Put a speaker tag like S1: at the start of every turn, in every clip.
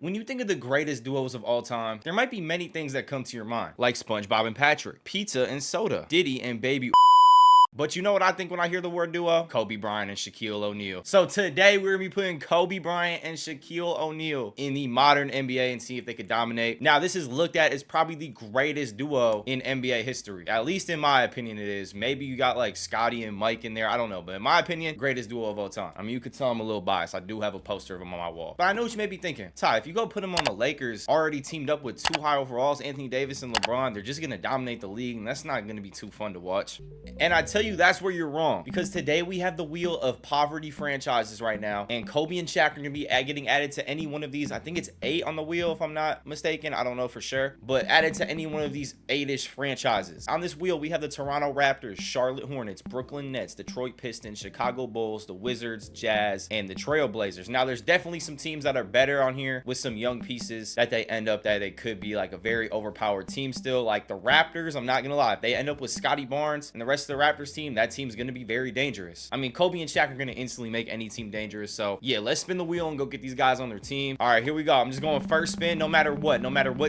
S1: When you think of the greatest duos of all time, there might be many things that come to your mind, like SpongeBob and Patrick, pizza and soda, Diddy and Baby. But you know what I think when I hear the word duo? Kobe Bryant and Shaquille O'Neal. So today we're gonna be putting Kobe Bryant and Shaquille O'Neal in the modern NBA and see if they could dominate. Now, this is looked at as probably the greatest duo in NBA history. At least in my opinion, it is. Maybe you got like Scotty and Mike in there. I don't know. But in my opinion, greatest duo of all time. I mean, you could tell I'm a little biased. I do have a poster of them on my wall. But I know what you may be thinking. Ty, if you go put them on the Lakers, already teamed up with two high overalls, Anthony Davis and LeBron, they're just gonna dominate the league. And that's not gonna be too fun to watch. And I tell you, that's where you're wrong, because today we have the wheel of poverty franchises right now, and Kobe and Shaq are gonna be getting added to any one of these. I think it's 8 on the wheel if I'm not mistaken. I don't know for sure, but added to any one of these 8-ish franchises. On this wheel we have the Toronto Raptors, Charlotte Hornets, Brooklyn Nets, Detroit Pistons, Chicago Bulls, the Wizards, Jazz, and the Trail Blazers. Now there's definitely some teams that are better on here with some young pieces that they end up that they could be like a very overpowered team still, like the Raptors. I'm not gonna lie, if they end up with Scotty Barnes and the rest of the Raptors team, that team's gonna be very dangerous. I mean, Kobe and Shaq are gonna instantly make any team dangerous. So yeah, let's spin the wheel and go get these guys on their team. All right, here we go. I'm just going first spin, no matter what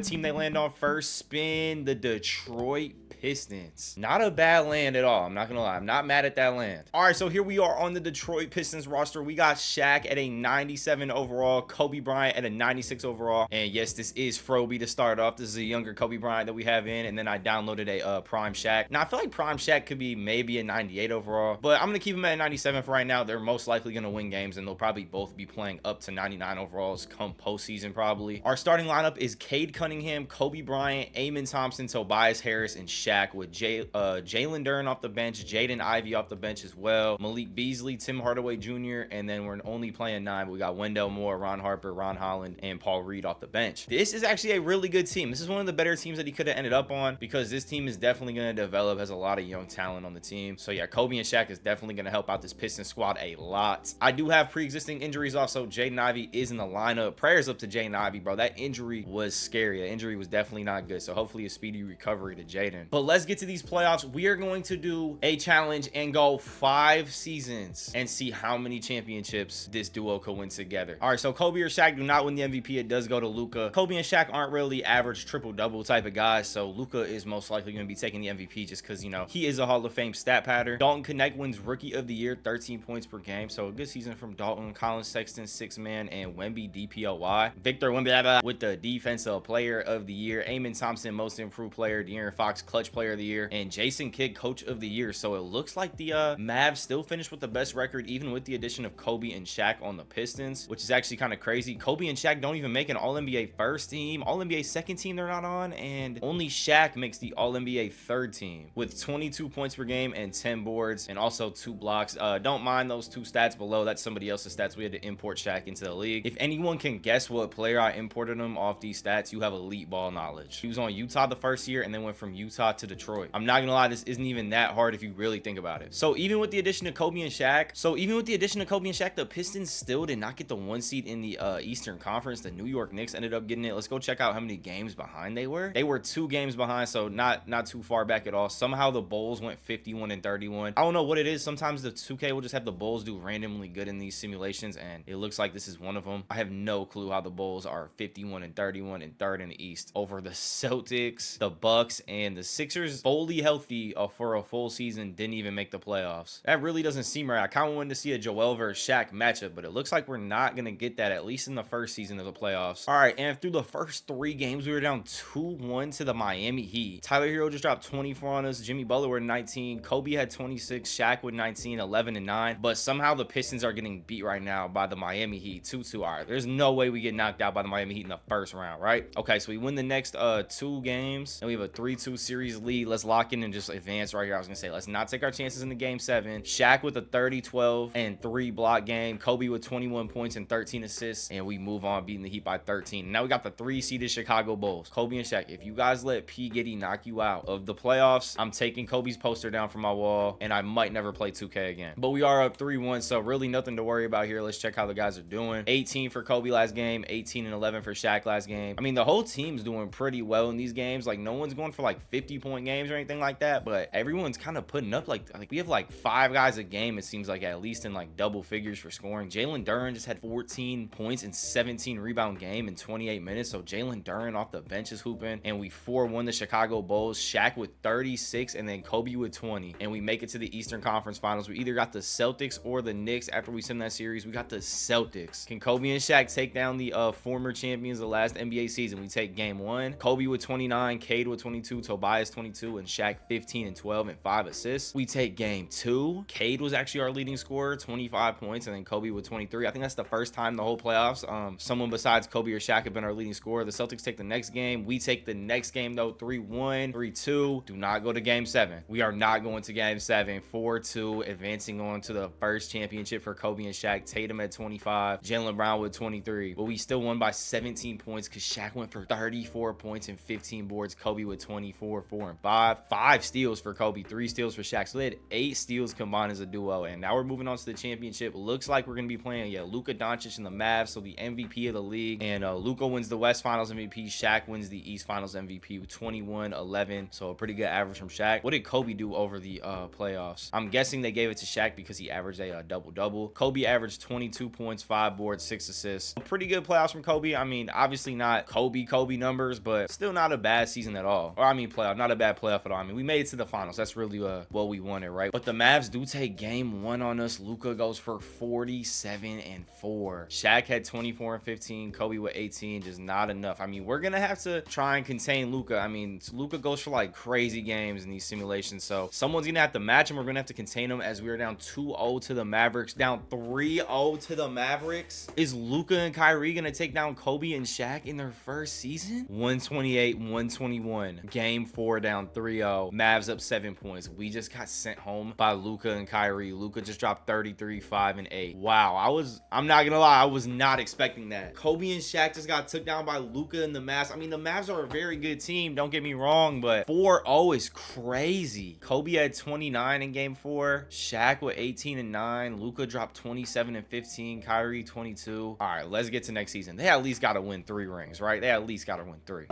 S1: team they land on. First spin, the Detroit Pistons. Not a bad land at all. I'm not gonna lie, I'm not mad at that land. All right, so here we are on the Detroit Pistons roster. We got Shaq at a 97 overall, Kobe Bryant at a 96 overall, and yes, this is Froby to start off. This is a younger Kobe Bryant that we have in, and then I downloaded a Prime Shaq. Now I feel like Prime Shaq could be maybe a 98 overall, but I'm gonna keep him at a 97 for right now. They're most likely gonna win games, and they'll probably both be playing up to 99 overalls come postseason probably. Our starting lineup is Cade Cunningham, Kobe Bryant, Amen Thompson, Tobias Harris, and Shaq, with Jalen Duren off the bench, Jaden Ivey off the bench as well, Malik Beasley, Tim Hardaway Jr., and then we're only playing 9, but we got Wendell Moore, Ron Harper, Ron Holland, and Paul Reed off the bench. This is actually a really good team. This is one of the better teams that he could have ended up on, because this team is definitely going to develop, has a lot of young talent on the team. So yeah, Kobe and Shaq is definitely going to help out this Pistons squad a lot. I do have pre-existing injuries off, so Jaden Ivey is in the lineup. Prayers up to Jaden Ivey, bro. That injury was scary. The injury was definitely not good, so hopefully a speedy recovery to Jaden. But let's get to these playoffs. We are going to do a challenge and go 5 seasons and see how many championships this duo could win together. All right, so Kobe or Shaq do not win the MVP. It does go to Luka. Kobe and Shaq aren't really average triple-double type of guys, so Luka is most likely going to be taking the MVP just because, you know, he is a Hall of Fame stat pattern. Dalton Knecht wins Rookie of the Year, 13 points per game, so a good season from Dalton. Colin Sexton, 6-man, and Wemby, DPOY. Victor Wembanyama with the Defensive Player of the Year. Amen Thompson, Most Improved Player. De'Aaron Fox, Clutch Player of the Year. And Jason Kidd, Coach of the Year. So it looks like the Mavs still finished with the best record, even with the addition of Kobe and Shaq on the Pistons, which is actually kind of crazy. Kobe and Shaq don't even make an All-NBA first team. All-NBA second team they're not on, and only Shaq makes the All-NBA third team with 22 points per game and 10 boards and also 2 blocks. Don't mind those 2 stats below. That's somebody else's stats. We had to import Shaq into the league. If anyone can guess what player I imported him off these stats, you have elite ball knowledge. He was on Utah the first year and then went from Utah to Detroit. I'm not gonna lie, this isn't even that hard if you really think about it. So even with the addition of Kobe and Shaq, the Pistons still did not get the 1 seed in the Eastern Conference. The New York Knicks ended up getting it. Let's go check out how many games behind they were. They were 2 games behind, so not too far back at all. Somehow the Bulls went 51 and 31. I don't know what it is. Sometimes the 2K will just have the Bulls do randomly good in these simulations, and it looks like this is one of them. I have no clue how the Bulls are 51 and 31 and 3rd in the East over the Celtics, the Bucks, and the Sixers. Fully healthy for a full season, didn't even make the playoffs. That really doesn't seem right. I kind of wanted to see a Joel versus Shaq matchup, but it looks like we're not going to get that, at least in the first season of the playoffs. All right, and through the first 3 games, we were down 2-1 to the Miami Heat. Tyler Hero just dropped 24 on us. Jimmy Butler with 19. Kobe had 26. Shaq with 19, 11 and 9. But somehow the Pistons are getting beat right now by the Miami Heat 2-2. All right, there's no way we get knocked out by the Miami Heat in the first round, right? Okay, so we win the next 2 games, and we have a 3-2 series lead. Let's lock in and just advance right here. I was gonna say, let's not take our chances in the game 7. Shaq with a 30, 12, and 3 block game. Kobe with 21 points and 13 assists, and we move on, beating the Heat by 13. Now we got the 3-seeded Chicago Bulls. Kobe and Shaq, if you guys let P. Giddy knock you out of the playoffs, I'm taking Kobe's poster down from my wall, and I might never play 2K again. But we are up 3-1, so really nothing to worry about here. Let's check how the guys are doing. 18 for Kobe last game, 18 and 11 for Shaq last game. I mean, the whole team's doing pretty well in these games. Like, no one's going for like 50 points 30-point games or anything like that, but everyone's kind of putting up like we have like 5 guys a game, it seems like, at least in like double figures for scoring. Jalen Duren just had 14 points and 17 rebound game in 28 minutes. So Jalen Duren off the bench is hooping, and we 4-1 the Chicago Bulls. Shaq with 36 and then Kobe with 20, and we make it to the Eastern Conference Finals. We either got the Celtics or the Knicks. After we send that series, we got the Celtics. Can Kobe and Shaq take down the former champions of the last NBA season? We take game 1. Kobe with 29, Cade with 22, Tobias 22, and Shaq 15 and 12 and 5 assists. We take game 2. Cade was actually our leading scorer, 25 points, and then Kobe with 23. I think that's the first time the whole playoffs someone besides Kobe or Shaq have been our leading scorer. The Celtics take the next game. We take the next game though, 3-1, 3-2. Do not go to game 7. We are not going to game 7. 4-2, advancing on to the first championship for Kobe and Shaq. Tatum at 25, Jaylen Brown with 23, but we still won by 17 points because Shaq went for 34 points and 15 boards. Kobe with 24, 4 and 5. 5 steals for Kobe, 3 steals for Shaq. So they had 8 steals combined as a duo, and now we're moving on to the championship. Looks like we're going to be playing, Luka Doncic and the Mavs, so the MVP of the league, and Luka wins the West Finals MVP. Shaq wins the East Finals MVP with 21, 11, so a pretty good average from Shaq. What did Kobe do over the playoffs? I'm guessing they gave it to Shaq because he averaged a double-double. Kobe averaged 22 points, 5 boards, 6 assists. Pretty good playoffs from Kobe. I mean, obviously not Kobe numbers, but still not a bad season at all. Or I mean, not a bad playoff at all. I mean, we made it to the finals. That's really what we wanted, right? But the Mavs do take game 1 on us. Luka goes for 47 and 4. Shaq had 24 and 15. Kobe with 18. Just not enough. I mean, we're gonna have to try and contain Luka. I mean, Luka goes for like crazy games in these simulations, so someone's gonna have to match him. We're gonna have to contain him as we are down 2-0 to the Mavericks, down 3-0 to the Mavericks. Is Luka and Kyrie gonna take down Kobe and Shaq in their first season? 128-121. Game 4 down 3-0. Mavs up 7 points. We just got sent home by Luka and Kyrie. Luka just dropped 33, 5 and 8. Wow, I'm not gonna lie, I was not expecting that. Kobe and Shaq just got took down by Luka and the Mavs. I mean, the Mavs are a very good team, don't get me wrong, but 4-0 is crazy. Kobe had 29 in game 4. Shaq with 18 and 9. Luka dropped 27 and 15. Kyrie 22. All right, let's get to next season. They at least got to win 3 rings, right? They at least got to win 3.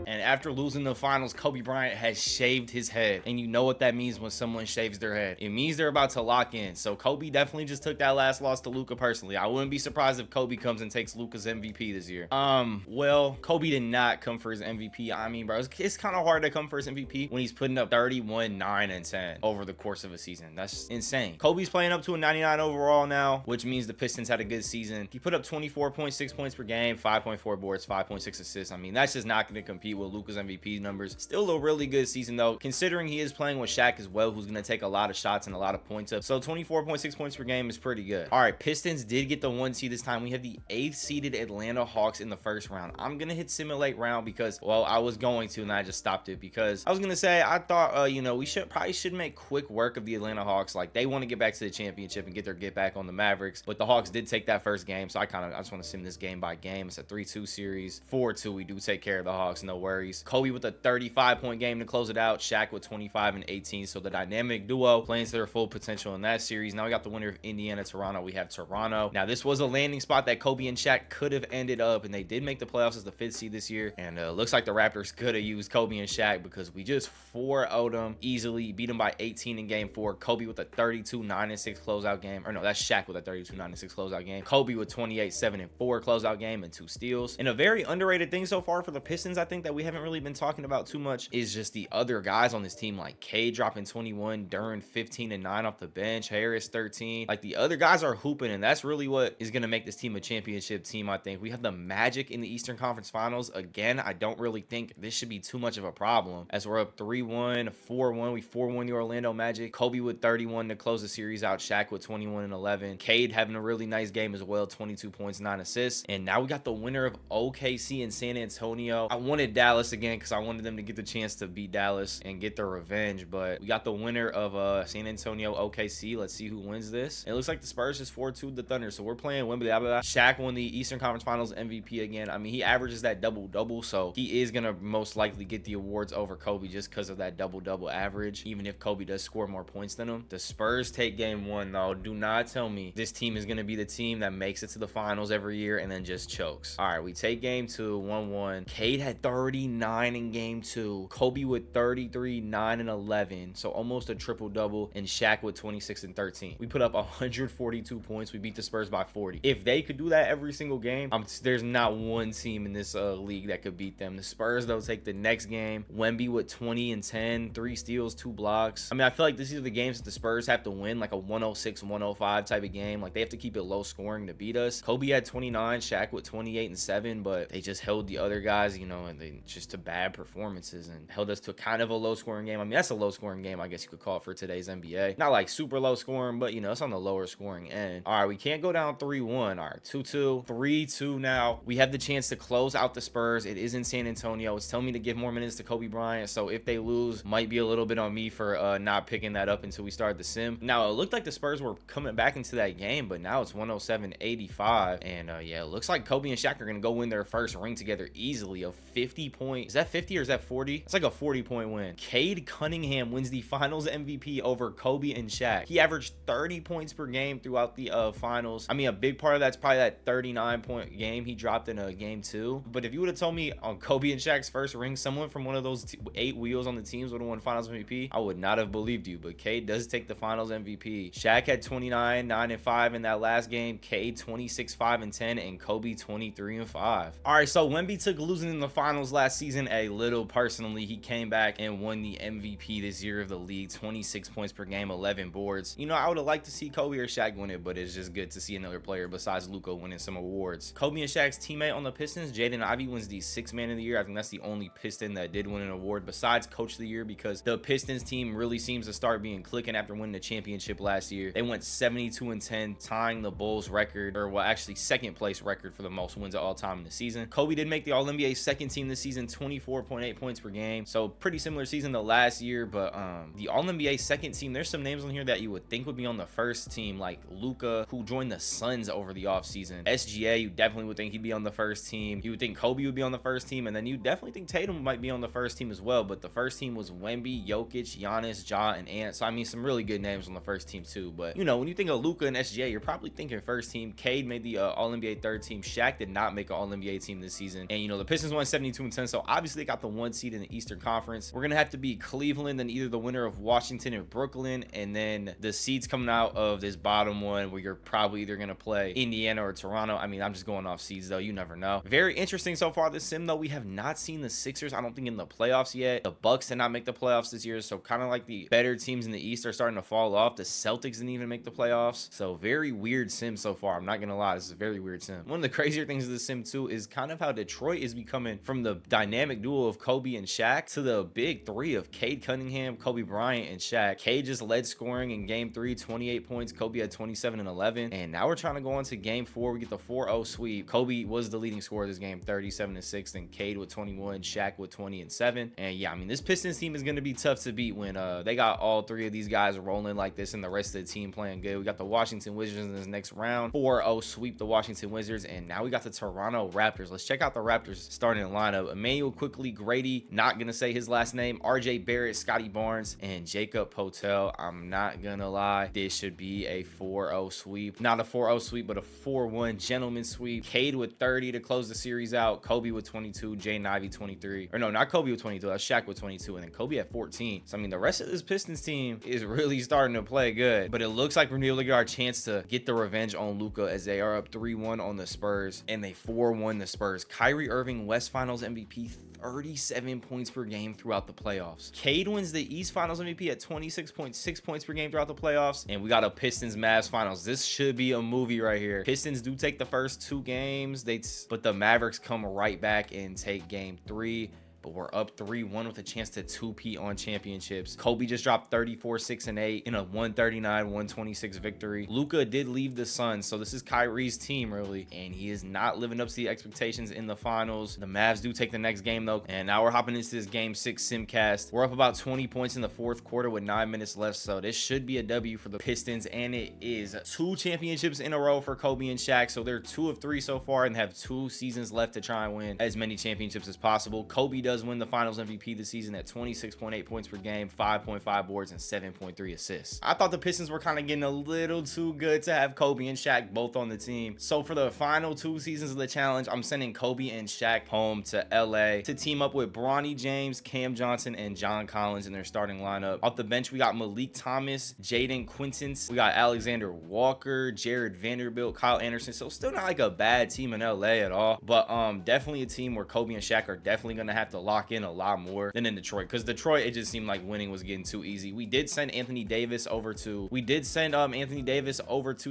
S1: And after losing the finals, Kobe Bryant has shaved his head. And you know what that means when someone shaves their head. It means they're about to lock in. So Kobe definitely just took that last loss to Luka personally. I wouldn't be surprised if Kobe comes and takes Luka's MVP this year. Well, Kobe did not come for his MVP. I mean, bro, it's kind of hard to come for his MVP when he's putting up 31, 9, and 10 over the course of a season. That's insane. Kobe's playing up to a 99 overall now, which means the Pistons had a good season. He put up 24.6 points per game, 5.4 boards, 5.6 assists. I mean, that's just not going to compete with Luka's MVP numbers. Still a really good season though, considering he is playing with Shaq as well, who's going to take a lot of shots and a lot of points up. So 24.6 points per game is pretty good. All right, Pistons did get the 1 seed this time. We have the 8th seeded Atlanta Hawks in the first round. I'm going to hit simulate round because, well, I was going to and I just stopped it because I was going to say, I thought, you know, we probably should make quick work of the Atlanta Hawks. Like, they want to get back to the championship and get their get back on the Mavericks, but the Hawks did take that first game. So I just want to sim this game by game. It's a 3-2 series. 4-2, we do take care of the Hawks, no worries. Kobe with a 35-point game to close it out. Shaq with 25 and 18. So the dynamic duo playing to their full potential in that series. Now we got the winner of Indiana, Toronto. We have Toronto. Now this was a landing spot that Kobe and Shaq could have ended up, and they did make the playoffs as the 5th seed this year. And looks like the Raptors could have used Kobe and Shaq because we just 4-0'd them easily, beat them by 18 in game 4. Kobe with a 32, 9 and 6 closeout game. Or no, that's Shaq with a 32, 9 and 6 closeout game. Kobe with 28, 7 and 4 closeout game and 2 steals. And a very underrated thing so far for the Pistons, I think, that we haven't really been talking about too much is just the other guys on this team, like Cade dropping 21, Duren 15 and 9 off the bench, Harris 13. Like, the other guys are hooping, and that's really what is going to make this team a championship team. I think we have the Magic in the Eastern Conference Finals. Again, I don't really think this should be too much of a problem as we're up 3-1, 4-1. We 4-1 the Orlando Magic. Kobe with 31 to close the series out. Shaq with 21 and 11. Cade having a really nice game as well, 22 points, 9 assists. And now we got the winner of OKC and San Antonio. I wanted Dallas again because I wanted them to get the chance to beat Dallas and get their revenge, but we got the winner of San Antonio OKC. Let's see who wins this. It looks like the Spurs just 4-2 the Thunder, so we're playing Wembley. Shaq won the Eastern Conference Finals MVP again. I mean, he averages that double-double, so he is gonna most likely get the awards over Kobe just because of that double-double average, even if Kobe does score more points than him. The Spurs take game 1 though. Do not tell me this team is gonna be the team that makes it to the finals every year and then just chokes. All right, we take game 2, 1-1. Cade had 39 9 in game 2. Kobe with 33, 9, and 11. So almost a triple-double. And Shaq with 26 and 13. We put up 142 points. We beat the Spurs by 40. If they could do that every single game, there's not one team in this league that could beat them. The Spurs, they'll take the next game. Wemby with 20 and 10, 3 steals, 2 blocks. I mean, I feel like this is the games that the Spurs have to win, like a 106, 105 type of game. Like, they have to keep it low scoring to beat us. Kobe had 29, Shaq with 28 and 7, but they just held the other guys, you know, and they just to bad performances and held us to kind of a low scoring game. I mean, that's a low scoring game, I guess you could call it, for today's NBA. Not like super low scoring, but, you know, it's on the lower scoring end. All right, we can't go down 3-1. All right, 2-2, 3-2 now. We have the chance to close out the Spurs. It is in San Antonio. It's telling me to give more minutes to Kobe Bryant, so if they lose, might be a little bit on me for not picking that up until we start the sim. Now, it looked like the Spurs were coming back into that game, but now it's 107-85, and yeah, it looks like Kobe and Shaq are gonna go win their first ring together easily. A 50-point, is that 50 or is that 40? It's like a 40-point win. Cade Cunningham wins the finals MVP over Kobe and Shaq. He averaged 30 points per game throughout the finals. I mean, a big part of that's probably that 39-point game he dropped in game 2. But if you would have told me on Kobe and Shaq's first ring, someone from one of those 8 wheels on the teams would have won finals MVP, I would not have believed you. But Cade does take the finals MVP. Shaq had 29, 9, and 5 in that last game. Cade 26, 5, and 10, and Kobe 23 and 5. All right, so Wemby took losing in the finals last season a little personally. He came back and won the MVP this year of the league. 26 points per game, 11 boards. You know, I would have liked to see Kobe or Shaq win it, but it's just good to see another player besides Luka winning some awards. Kobe and Shaq's teammate on the Pistons, Jaden Ivey, wins the 6th man of the year. I think that's the only Piston that did win an award besides Coach of the Year, because the Pistons team really seems to start being clicking after winning the championship last year. They went 72 and 10, tying the Bulls record, or well, actually second place record for the most wins of all time in the season. Kobe did make the All-NBA second team this season, 24.8 points per game. So pretty similar season to last year, but the All-NBA second team, there's some names on here that you would think would be on the first team, like Luka, who joined the Suns over the offseason. SGA, you definitely would think he'd be on the first team. You would think Kobe would be on the first team, and then you definitely think Tatum might be on the first team as well. But the first team was Wemby, Jokic, Giannis, Ja, and Ant. So I mean, some really good names on the first team too. But you know, when you think of Luka and SGA, you're probably thinking first team. Cade made the All-NBA third team. Shaq did not make an All-NBA team this season. And you know, the Pistons won 72 and 10, so obviously they got the 1 seed in the Eastern Conference. We're gonna have to beat Cleveland and either the winner of Washington and Brooklyn, and then the seeds coming out of this bottom one where you're probably either gonna play Indiana or Toronto. I mean, I'm just going off seeds though, you never know. Very interesting so far this sim though. We have not seen the Sixers, I don't think, in the playoffs yet. The Bucks did not make the playoffs this year, so kind of like the better teams in the East are starting to fall off. The Celtics didn't even make the playoffs, so very weird sim so far. I'm not gonna lie, this is a very weird sim. One of the crazier things of the sim too is kind of how Detroit is becoming from the dynamic duo of Kobe and Shaq to the big three of Cade Cunningham, Kobe Bryant, and Shaq. Cade just led scoring in game 3, 28 points. Kobe had 27 and 11, and now we're trying to go on to game 4. We get the 4-0 sweep. Kobe was the leading scorer this game, 37 and 6, and Cade with 21, Shaq with 20 and 7. And yeah, I mean, this Pistons team is going to be tough to beat when they got all 3 of these guys rolling like this and the rest of the team playing good. We got the Washington Wizards in this next round, 4-0 sweep the Washington Wizards, and now we got the Toronto Raptors. Let's check out the Raptors starting lineup. Emmanuel Quickly, Grady, not gonna say his last name, RJ Barrett, Scotty Barnes, and Jacob Potel. I'm not gonna lie, this should be a 4-0 sweep. Not a 4-0 sweep, but a 4-1 gentleman sweep. Cade with 30 to close the series out, Kobe with 22, Jaden Ivey 23, or no, not Kobe with 22, that's Shaq with 22, and then Kobe at 14. So I mean, the rest of this Pistons team is really starting to play good, but it looks like we're gonna be able to get our chance to get the revenge on Luka as they are up 3-1 on the Spurs, and they 4-1 the Spurs. Kyrie Irving, West Finals MVP, 37 points per game throughout the playoffs. Cade wins the East Finals MVP at 26.6 points per game throughout the playoffs, and we got a Pistons Mavs Finals. This should be a movie right here. Pistons do take the first 2 games, but the Mavericks come right back and take game 3. But we're up 3-1 with a chance to 2-peat on championships. Kobe just dropped 34, 6, and 8 in a 139-126 victory. Luka did leave the Suns, so this is Kyrie's team really, and he is not living up to the expectations in the finals. The Mavs do take the next game though, and now we're hopping into this game 6 simcast. We're up about 20 points in the 4th quarter with 9 minutes left, so this should be a W for the Pistons, and it is 2 championships in a row for Kobe and Shaq, so they're 2 of 3 so far and have 2 seasons left to try and win as many championships as possible. Kobe does does win the Finals MVP this season at 26.8 points per game, 5.5 boards, and 7.3 assists. I thought the Pistons were kind of getting a little too good to have Kobe and Shaq both on the team. So for the final 2 seasons of the challenge, I'm sending Kobe and Shaq home to LA to team up with Bronny James, Cam Johnson, and John Collins in their starting lineup. Off the bench, we got Malik Thomas, Jaden Quintance, we got Alexander Walker, Jared Vanderbilt, Kyle Anderson. So still not like a bad team in LA at all, but definitely a team where Kobe and Shaq are definitely gonna have to lock in a lot more than in Detroit, because Detroit, it just seemed like winning was getting too easy. We did send Anthony Davis over to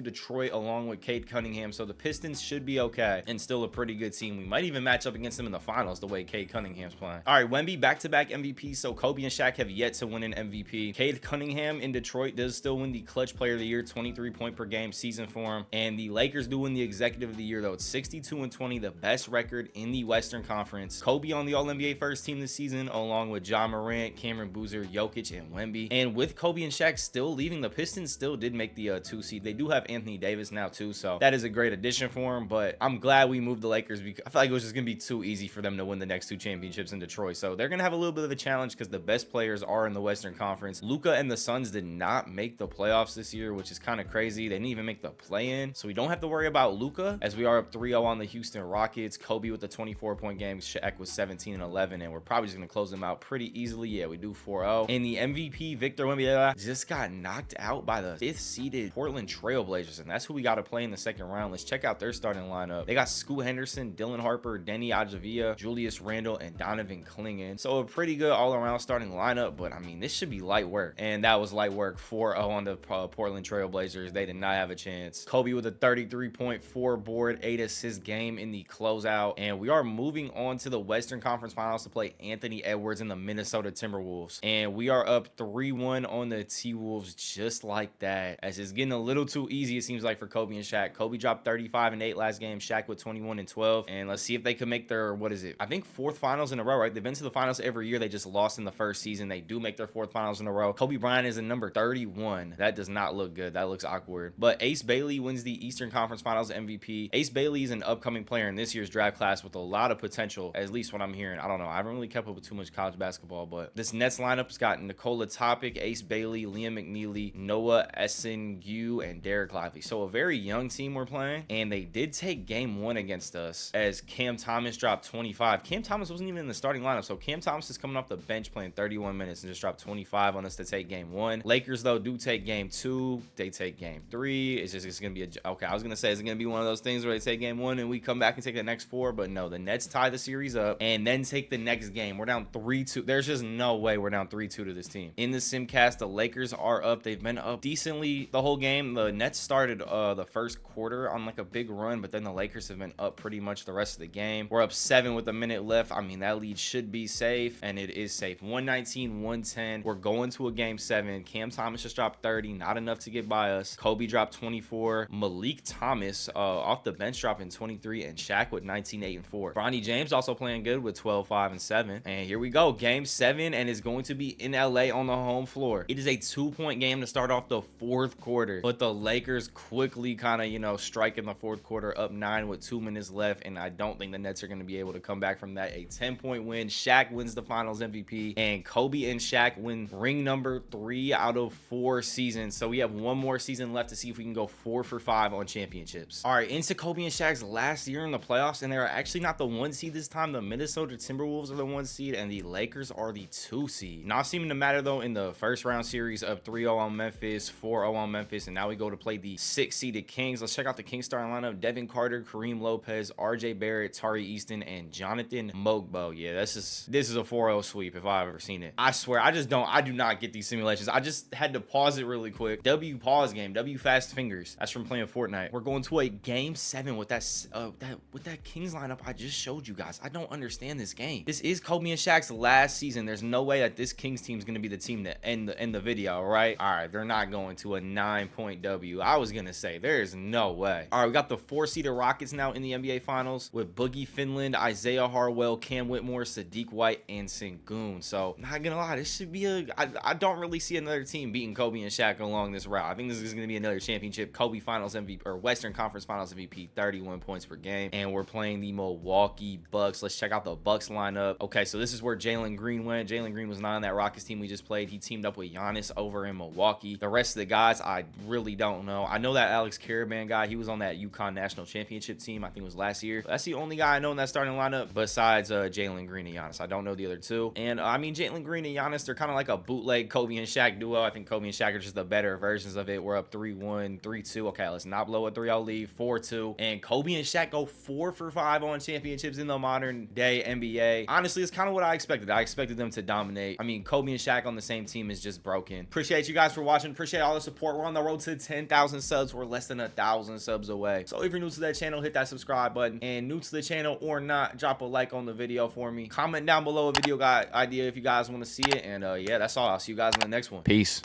S1: Detroit along with Cade Cunningham, so the Pistons should be okay and still a pretty good team. We might even match up against them in the finals the way Cade Cunningham's playing. All right, Wemby back-to-back MVP. So Kobe and Shaq have yet to win an MVP. Cade Cunningham in Detroit does still win the Clutch Player of the Year, 23 point per game season for him, and the Lakers do win the Executive of the Year though. It's 62-20, the best record in the Western Conference. Kobe on the All-NBA first team this season along with Ja Morant, Cameron Boozer, Jokic, and Wemby. And with Kobe and Shaq still leaving, the Pistons still did make the 2 seed. They do have Anthony Davis now too, so that is a great addition for him, but I'm glad we moved the Lakers because I feel like it was just gonna be too easy for them to win the next 2 championships in Detroit. So they're gonna have a little bit of a challenge because the best players are in the Western Conference. Luka and the Suns did not make the playoffs this year, which is kind of crazy. They didn't even make the play-in, so we don't have to worry about Luka as we are up 3-0 on the Houston Rockets. Kobe with the 24-point game, Shaq was 17 and 11, and we're probably just gonna close them out pretty easily. Yeah, we do 4-0. And the MVP Victor Wembanyama just got knocked out by the 5th seeded Portland Trailblazers, and that's who we got to play in the second round. Let's check out their starting lineup. They got Scoot Henderson, Dylan Harper, Denny Ajavia, Julius Randle, and Donovan Clingan. So a pretty good all-around starting lineup, but I mean, this should be light work, and that was light work. 4-0 on the Portland Trailblazers. They did not have a chance. Kobe with a 33.4 board, 8 assist game in the closeout, and we are moving on to the Western Conference Finals to play Anthony Edwards and the Minnesota Timberwolves, and we are up 3-1 on the T-Wolves just like that, as it's getting a little too easy, it seems like, for Kobe and Shaq. Kobe dropped 35 and 8 last game, Shaq with 21 and 12, and let's see if they can make their, what is it, I think 4th finals in a row, right? They've been to the finals every year. They just lost in the first season. They do make their 4th finals in a row. Kobe Bryant is in number 31. That does not look good. That looks awkward. But Ace Bailey wins the Eastern Conference Finals MVP. Ace Bailey is an upcoming player in this year's draft class with a lot of potential, at least what I'm hearing. I don't know. I haven't really kept up with too much college basketball, but this Nets lineup's got Nikola Topic, Ace Bailey, Liam McNeely, Noah Essengue, and Derek Lively. So a very young team we're playing, and they did take game 1 against us as Cam Thomas dropped 25. Cam Thomas wasn't even in the starting lineup, so Cam Thomas is coming off the bench playing 31 minutes and just dropped 25 on us to take game 1. Lakers though do take game 2. They take game 3. It's gonna be okay. I was gonna say it's gonna be one of those things where they take game 1 and we come back and take the next 4, but no, the Nets tie the series up and then take the next game. We're down 3-2. There's just no way we're down 3-2 to this team. In the simcast, the Lakers are up. They've been up decently the whole game. The Nets started the first quarter on like a big run, but then the Lakers have been up pretty much the rest of the game. We're up 7 with a minute left. I mean, that lead should be safe, and it is safe. 119-110. We're going to a game 7. Cam Thomas just dropped 30, not enough to get by us. Kobe dropped 24. Malik Thomas off the bench dropping 23, and Shaq with 19, 8, and 4. Bronny James also playing good with 12, 5, and 7. And here we go, game 7, and it's going to be in LA on the home floor. It is a 2-point game to start off the 4th quarter, but the Lakers quickly kind of, you know, strike in the 4th quarter, up 9 with 2 minutes left, and I don't think the Nets are going to be able to come back from that. A 10-point win. Shaq wins the Finals MVP, and Kobe and Shaq win ring number 3 out of 4 seasons. So we have one more season left to see if we can go 4 for 5 on championships. All right, into Kobe and Shaq's last year in the playoffs, and they're actually not the 1 seed this time. The Minnesota Timberwolves are the 1 seed, and the Lakers are the 2 seed. Not seeming to matter though in the first round series, up 3-0 on Memphis, 4-0 on Memphis, and now we go to play the 6 seeded Kings. Let's check out the Kings starting lineup. Devin Carter, Kareem Lopez, RJ Barrett, Tari Easton, and Jonathan Mogbo. Yeah, this is a 4-0 sweep if I've ever seen it. I swear, I do not get these simulations. I just had to pause it really quick. W pause game, W fast fingers. That's from playing Fortnite. We're going to a game 7 with that Kings lineup I just showed you guys. I don't understand this game. This is Kobe and Shaq's last season. There's no way that this Kings team is going to be the team that end the video, right? All right, they're not going to a 9-point W. I was going to say there's no way. All right, we got the 4-seeded Rockets now in the NBA Finals with Boogie Finland, Isaiah Harwell, Cam Whitmore, Sadiq White, and Sengun. So not gonna lie, this should be I don't really see another team beating Kobe and Shaq along this route. I think this is gonna be another championship. Kobe Finals MVP or Western Conference Finals MVP, 31 points per game, and we're playing the Milwaukee Bucks. Let's check out the Bucks lineup. lineup. Okay, so this is where Jalen Green went. Jalen Green was not on that Rockets team we just played. He teamed up with Giannis over in Milwaukee. The rest of the guys, I really don't know. I know that Alex Caravan guy, he was on that UConn national championship team. I think it was last year. But that's the only guy I know in that starting lineup besides Jalen Green and Giannis. I don't know the other two. And I mean, Jalen Green and Giannis, they're kind of like a bootleg Kobe and Shaq duo. I think Kobe and Shaq are just the better versions of it. We're up 3-1, 3-2. Okay, let's not blow a 3-0 lead. 4-2. And Kobe and Shaq go 4 for 5 on championships in the modern day NBA. Honestly, it's kind of what I expected. I expected them to dominate. I mean, Kobe and Shaq on the same team is just broken. Appreciate you guys for watching. Appreciate all the support. We're on the road to 10,000 subs. We're less than 1,000 subs away. So if you're new to that channel, hit that subscribe button. And new to the channel or not, drop a like on the video for me. Comment down below a video idea if you guys want to see it. And yeah, that's all. I'll see you guys in the next one. Peace.